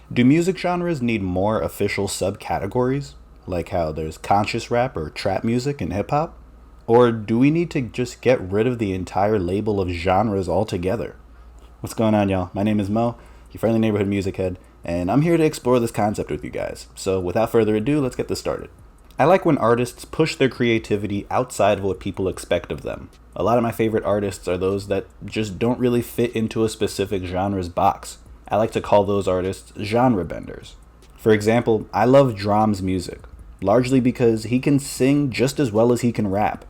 Do music genres need more official subcategories, like how there's conscious rap or trap music in hip hop? Or do we need to just get rid of the entire label of genres altogether? What's going on, y'all? My name is Mo, your friendly neighborhood music head, and I'm here to explore this concept with you guys. So without further ado, let's get this started. I like when artists push their creativity outside of what people expect of them. A lot of my favorite artists are those that just don't really fit into a specific genre's box. I like to call those artists genre benders. For example, I love Drom's music, largely because he can sing just as well as he can rap.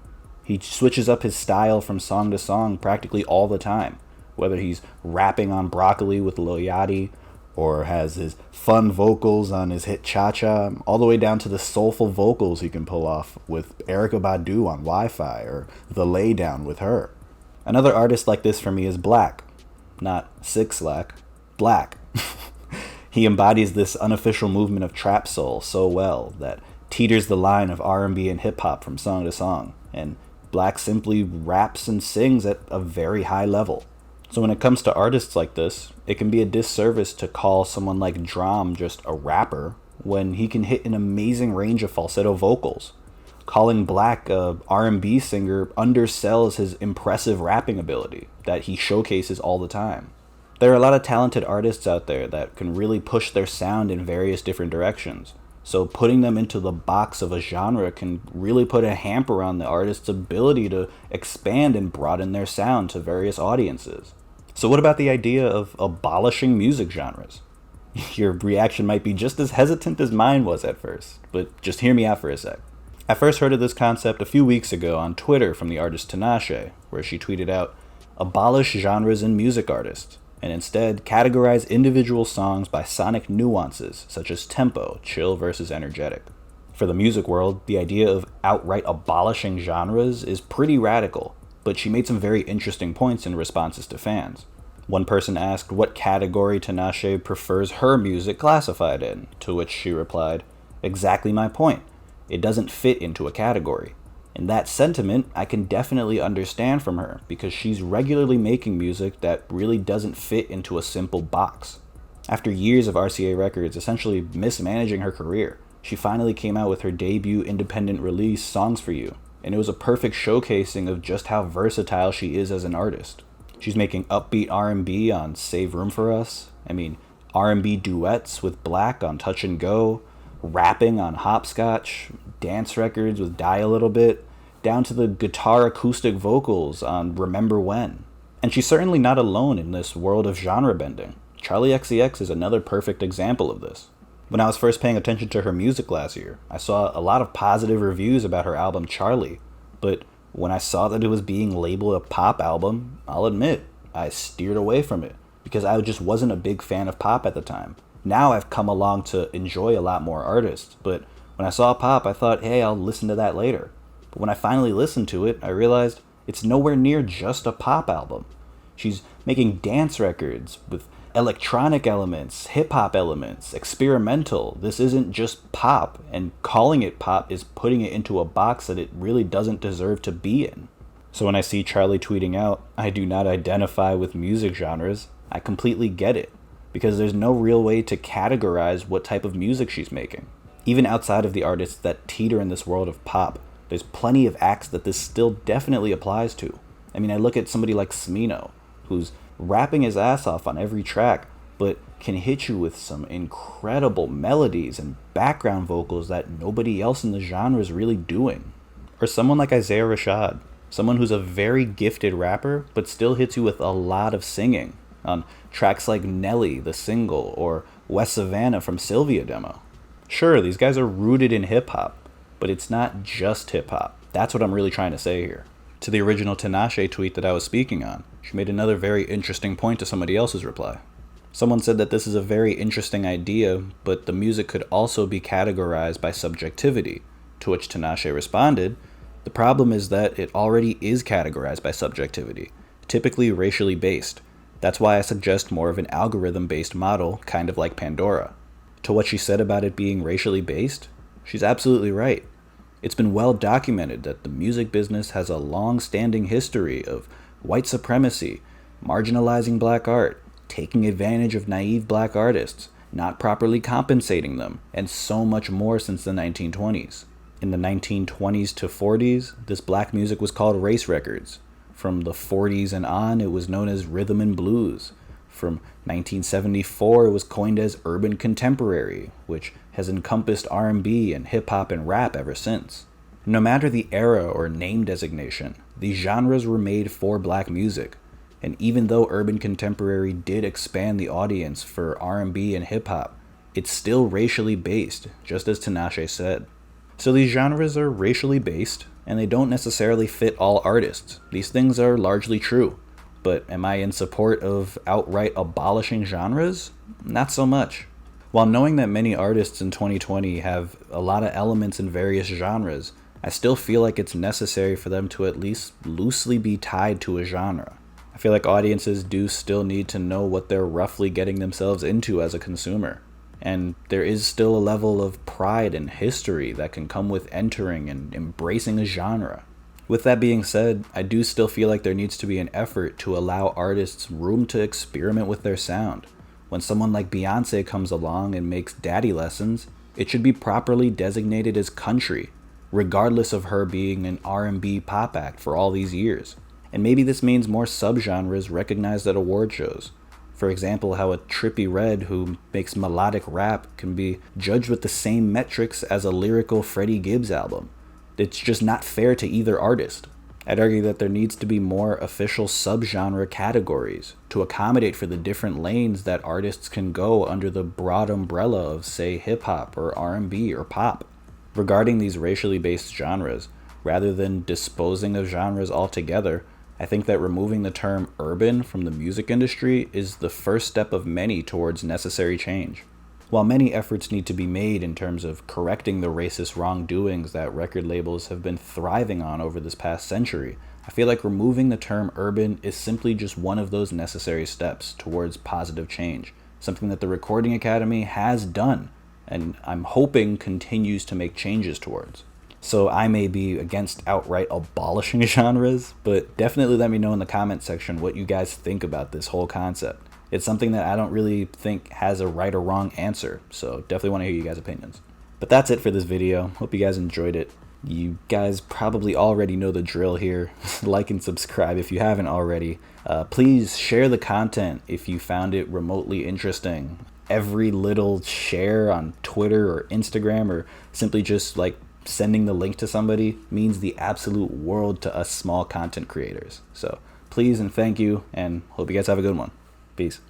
He switches up his style from song to song practically all the time, whether he's rapping on Broccoli with Lil Yachty, or has his fun vocals on his hit Cha Cha, all the way down to the soulful vocals he can pull off with Erykah Badu on Wi-Fi, or The Laydown with her. Another artist like this for me is Black. Not Six Lack, Black. He embodies this unofficial movement of trap soul so well that teeters the line of R&B and hip-hop from song to song, and Black simply raps and sings at a very high level. So when it comes to artists like this, it can be a disservice to call someone like Drom just a rapper when he can hit an amazing range of falsetto vocals. Calling Black a R&B singer undersells his impressive rapping ability that he showcases all the time. There are a lot of talented artists out there that can really push their sound in various different directions. So putting them into the box of a genre can really put a hamper on the artist's ability to expand and broaden their sound to various audiences. So what about the idea of abolishing music genres? Your reaction might be just as hesitant as mine was at first, but just hear me out for a sec. I first heard of this concept a few weeks ago on Twitter from the artist Tinashe, where she tweeted out, "Abolish genres in music artists, and instead categorize individual songs by sonic nuances such as tempo, chill versus energetic." For the music world, the idea of outright abolishing genres is pretty radical, but she made some very interesting points in responses to fans. One person asked what category Tinashe prefers her music classified in, to which she replied, "Exactly my point. It doesn't fit into a category." And that sentiment I can definitely understand from her because she's regularly making music that really doesn't fit into a simple box. After years of RCA Records essentially mismanaging her career, she finally came out with her debut independent release, Songs for You, and it was a perfect showcasing of just how versatile she is as an artist. She's making upbeat R&B on Save Room for Us, R&B duets with Black on Touch and Go, rapping on Hopscotch, dance records with Die a Little Bit, down to the guitar acoustic vocals on Remember When. And she's certainly not alone in this world of genre bending. Charli XCX is another perfect example of this. When I was first paying attention to her music last year, I saw a lot of positive reviews about her album Charli, but when I saw that it was being labeled a pop album, I'll admit, I steered away from it because I just wasn't a big fan of pop at the time. Now I've come along to enjoy a lot more artists, but when I saw pop, I thought, hey, I'll listen to that later. But when I finally listened to it, I realized it's nowhere near just a pop album. She's making dance records with electronic elements, hip-hop elements, experimental. This isn't just pop, and calling it pop is putting it into a box that it really doesn't deserve to be in. So when I see Charli tweeting out, "I do not identify with music genres," I completely get it, because there's no real way to categorize what type of music she's making. Even outside of the artists that teeter in this world of pop, there's plenty of acts that this still definitely applies to. I look at somebody like Smino, who's rapping his ass off on every track, but can hit you with some incredible melodies and background vocals that nobody else in the genre is really doing. Or someone like Isaiah Rashad, someone who's a very gifted rapper, but still hits you with a lot of singing on tracks like Nelly, the single, or West Savannah from Sylvia Demo. Sure, these guys are rooted in hip-hop, but it's not just hip-hop. That's what I'm really trying to say here. To the original Tinashe tweet that I was speaking on, she made another very interesting point to somebody else's reply. Someone said that this is a very interesting idea, but the music could also be categorized by subjectivity, to which Tinashe responded, "The problem is that it already is categorized by subjectivity, typically racially based. That's why I suggest more of an algorithm-based model, kind of like Pandora." To what she said about it being racially based, she's absolutely right. It's been well documented that the music business has a long-standing history of white supremacy, marginalizing black art, taking advantage of naive black artists, not properly compensating them, and so much more since the 1920s. In the 1920s to 40s, this black music was called race records. From the 40s and on, it was known as rhythm and blues. From 1974, it was coined as urban contemporary, which has encompassed R&B and hip-hop and rap ever since. No matter the era or name designation, these genres were made for black music. And even though urban contemporary did expand the audience for R&B and hip-hop, it's still racially based, just as Tinashe said. So these genres are racially based, and they don't necessarily fit all artists. These things are largely true. But am I in support of outright abolishing genres? Not so much. While knowing that many artists in 2020 have a lot of elements in various genres, I still feel like it's necessary for them to at least loosely be tied to a genre. I feel like audiences do still need to know what they're roughly getting themselves into as a consumer. And there is still a level of pride and history that can come with entering and embracing a genre. With that being said, I do still feel like there needs to be an effort to allow artists room to experiment with their sound. When someone like Beyonce comes along and makes Daddy Lessons, it should be properly designated as country, regardless of her being an R&B pop act for all these years. And maybe this means more subgenres recognized at award shows. For example, how a Trippie Redd who makes melodic rap can be judged with the same metrics as a lyrical Freddie Gibbs album. It's just not fair to either artist. I'd argue that there needs to be more official subgenre categories to accommodate for the different lanes that artists can go under the broad umbrella of, say, hip-hop or R&B or pop. Regarding these racially based genres, rather than disposing of genres altogether, I think that removing the term urban from the music industry is the first step of many towards necessary change. While many efforts need to be made in terms of correcting the racist wrongdoings that record labels have been thriving on over this past century, I feel like removing the term urban is simply just one of those necessary steps towards positive change, something that the Recording Academy has done, and I'm hoping continues to make changes towards. So I may be against outright abolishing genres, but definitely let me know in the comment section what you guys think about this whole concept. It's something that I don't really think has a right or wrong answer, so definitely want to hear you guys' opinions. But that's it for this video. Hope you guys enjoyed it. You guys probably already know the drill here. Like and subscribe if you haven't already. Please share the content if you found it remotely interesting. Every little share on Twitter or Instagram, or simply just like sending the link to somebody, means the absolute world to us small content creators. So please and thank you, and hope you guys have a good one. Peace.